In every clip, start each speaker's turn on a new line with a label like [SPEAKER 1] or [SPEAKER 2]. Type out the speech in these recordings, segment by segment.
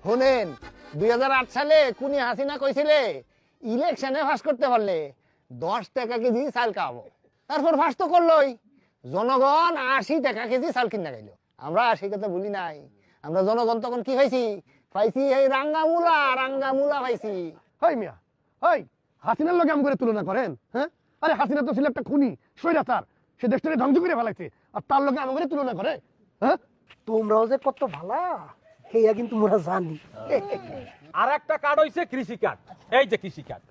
[SPEAKER 1] শুনেন 2008 সালে কুনি হাসিনা কইছিলে ইলেকশনে ফাঁস করতে পারলে 10 টাকা কেজি চাল খাবো। তারপর ফাঁস তো করলোই, জনগণ 80 টাকা কেজি চাল কিনা খাইলো। আমরা সেই কথা বলি নাই, আমরা জনগণ তখন কি পাইছি এই রাঙ্গামূলা পাইছি।
[SPEAKER 2] হাই মিয়া, হাই হাসিনার লগে আমগরে তুলনা করেন? হ্যাঁ, আরে হাসিনা তো ছিল একটা খুনি, স্বৈরাচার, সে দেশটাকে ধ্বংস করে ফেলাইছে, আর তার লগে আমগরে তুলনা করে? হ্যাঁ,
[SPEAKER 3] তোমরাও যে কত ভালা হেয়া কিন্তু মোরা জানি।
[SPEAKER 4] আর একটা কার্ড হইছে কৃষি কার্ড। এই যে কৃষি কার্ড,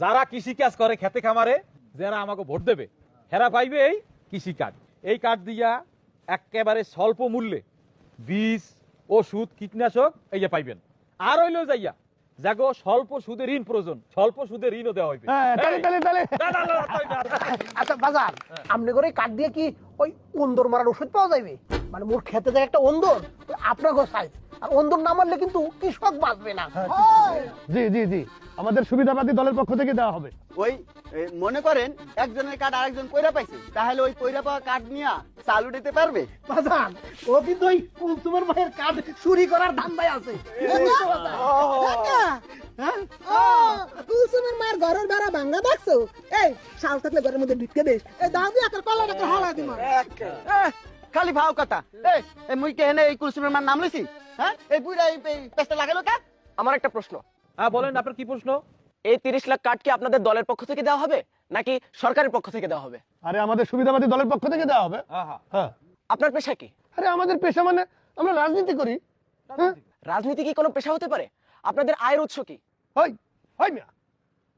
[SPEAKER 4] যারা কৃষি কাজ করে খেতে খামারে, যারা আমাকে ভোট দেবে হেরা পাইবে এই কৃষি কার্ড। এই কার্ড দিয়া একেবারে স্বল্প মূল্যে বীজ, ওষুধ, কীটনাশক এই যে পাইবেন। আর হইলো যাইয়া যাগো স্বল্প সুদে ঋণ প্রয়োজন, স্বল্প সুদে ঋণও দেওয়া হইবে।
[SPEAKER 3] আচ্ছা বাজার, আপনি করে কাঠ দিয়ে কি ওই অন্দর মারার ওষুধ পাওয়া যাবে? মানে মোর খেতে যায় একটা অন্দর, আপনার ঘর সাইজ, আর অন্দর না মারলে কিন্তু কৃষক বাঁচবে না।
[SPEAKER 2] জি জি জি, আমাদের সুবিধাবাদী দলের পক্ষ থেকে দেওয়া হবে।
[SPEAKER 5] ওই মনে করেন একজনের কার্ড আরেকজন কইরা পাইছে, তাহলে ওই কইরা পাওয়া কার্ড নিয়ে চালু দিতে পারবে।
[SPEAKER 3] বাজার, ও কিন্তু ওই কুলসুমের মায়ের কাঠ চুরি করার ধান্দায় আছে।
[SPEAKER 6] কুলসুমের মায়ের ঘরের বেড়া ভাঙ্গা দেখছো? এই শাল থাকলে ঘরের মধ্যে ঢুকে দিস, এই দাও দিয়ে একটা কলাটাকে হালা দিমা।
[SPEAKER 5] খালি ভাও কথা। এই মুই কে হেনে এই কুলসুমের মার নাম লইছি? হ্যাঁ, এই বুইড়া এই পেস্টটা লাগালো কা?
[SPEAKER 7] আমার একটা প্রশ্ন।
[SPEAKER 4] হ্যাঁ বলেন, আপনার কি প্রশ্ন?
[SPEAKER 7] এই 30 লাখ কার্ড কি আপনাদের দলের পক্ষ থেকে দেওয়া হবে নাকি সরকারের পক্ষ থেকে দেওয়া হবে?
[SPEAKER 2] আরে আমাদের সুবিধাবাদী দলের পক্ষ থেকে দেওয়া হবে। হ্যাঁ।
[SPEAKER 7] আপনার পেশা কি?
[SPEAKER 2] আরে আমাদের পেশা মানে আমরা রাজনীতি করি।
[SPEAKER 7] রাজনীতি কি কোনো পেশা হতে পারে? আপনাদের আয়ের উৎস কি?
[SPEAKER 2] হাই হাই মিয়া,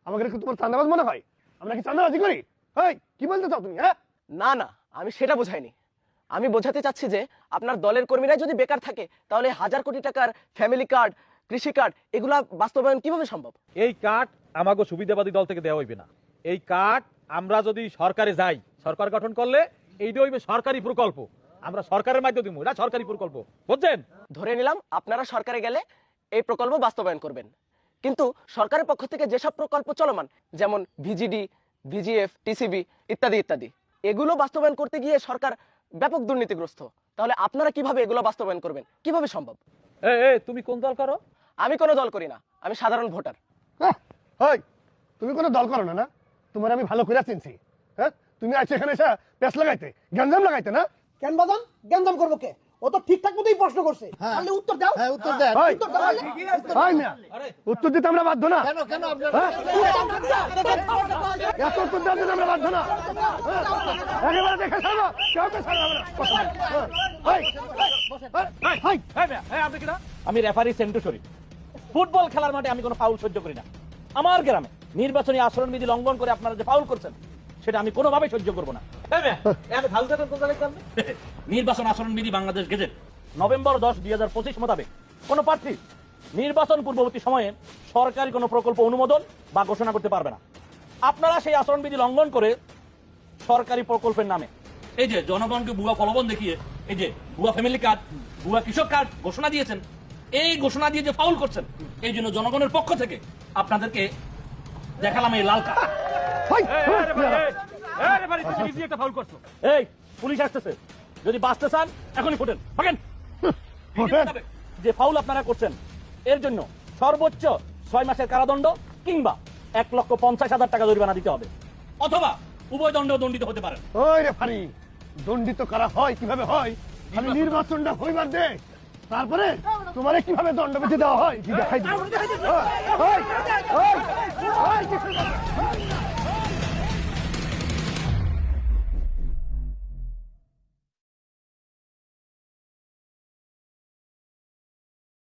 [SPEAKER 2] আমাকে কি তোমার চাঁদাবাজ মনে হয়? আমরা কি চাঁদাবাজি করি? হাই, কি বলতে চাও তুমি? হ্যাঁ
[SPEAKER 7] না না, আমি সেটা বোঝাইনি। আমি বোঝাতে চাচ্ছি যে আপনার দলের কর্মীরা যদি বেকার থাকে তাহলে 1000 কোটি টাকার ফ্যামিলি কার্ড, কৃষি কার্ড এগুলা বাস্তবায়ন কিভাবে সম্ভব?
[SPEAKER 4] এই কার্ড আমাকে সুবিধাবাদী দল থেকে দেওয়া হইবে না। এই কার্ড আমরা যদি সরকারে যাই, সরকার গঠন করলে এইটা হইবে সরকারি প্রকল্প। আমরা সরকারের মাধ্যমে দিব, এটা সরকারি প্রকল্প, বুঝছেন?
[SPEAKER 7] ধরে নিলাম আপনারা সরকারে গেলে এই প্রকল্প বাস্তবায়ন করবেন, কিন্তু সরকারের পক্ষ থেকে যেসব প্রকল্প চলমান, যেমন ভিজিডি, ভিজিএফ, টিসিবি ইত্যাদি ইত্যাদি, এগুলো বাস্তবায়ন করতে গিয়ে সরকার ব্যাপক দুর্নীতিগ্রস্ত। তাহলে আপনারা কিভাবে এগুলো বাস্তবায়ন করবেন? কিভাবে সম্ভব?
[SPEAKER 4] তুমি কোন দল করো?
[SPEAKER 7] আমি কোনো দল করি না, আমি সাধারণ ভোটার।
[SPEAKER 2] হাই, তুমি কোনো দল করো না? না, তোমার আমি ভালো করে চিনছি। হ্যাঁ, তুমি আজকে এখানে এসে পেছ লাগাইতে, গ্যাঞ্জাম লাগাইতে না?
[SPEAKER 3] কেন বাজান গ্যাঞ্জাম করবো কে? ও তো ঠিকঠাক মতোই প্রশ্ন করছে, তাহলে উত্তর দাও।
[SPEAKER 1] হ্যাঁ, উত্তর দেন।
[SPEAKER 2] হাই মিয়া, উত্তর দিতে আমরা বাধ্য না।
[SPEAKER 1] কেন কেন আপনার
[SPEAKER 2] এত উত্তর দেওয়ার জন্য আমরা বাধ্য না। একেবারে দেখে ছাড়ো, কেউ তো ছাড়ো আমরা।
[SPEAKER 4] আপনি কিনা? আমি রেফারি সেন্টু শরীফ। ফুটবল খেলার মাঠে আমি কোনো ফাউল সহ্য করি না। আমার গ্রামে নির্বাচনী আচরণবিধি লঙ্ঘন করে আপনারা যে ফাউল করছেন সেটা আমি কোনোভাবে সহ্য করবো না। নির্বাচন আচরণবিধি বাংলাদেশ গেজেট নভেম্বর 10, 2025 মোতাবেক কোন প্রার্থী নির্বাচন পূর্ববর্তী সময়ে সরকারি কোনো প্রকল্প অনুমোদন বা ঘোষণা করতে পারবে না। আপনারা সেই আচরণবিধি লঙ্ঘন করে সরকারি প্রকল্পের নামে এই যে জনগণকে ভুয়া প্রলোভন দেখিয়ে এই যে ভুয়া ফ্যামিলি কার্ড, ভুয়া কৃষক কার্ড ঘোষণা দিয়েছেন, এই ঘোষণা দিয়ে যে ফাউল করছেন, এই জন্য জনগণের পক্ষ থেকে আপনাদেরকে দেখালাম এই লাল কার্ড। এই পুলিশ আসতেছে, যদি বাঁচতে চান এখনই ফোটেন। যে ফাউল আপনারা করছেন এর জন্য সর্বোচ্চ 6 মাসের কারাদণ্ড কিংবা 1,50,000 টাকা জরিমানা দিতে হবে, অথবা উভয় দণ্ড দণ্ডিত হতে পারেন।
[SPEAKER 2] ওই রেফারি, দণ্ডিত করা হয় কিভাবে হয়? আমি নির্বাচনটা হইবার দে, তারপরে তোমারে কিভাবে দণ্ডবিধি দেওয়া হয় কি দেখাই দিই।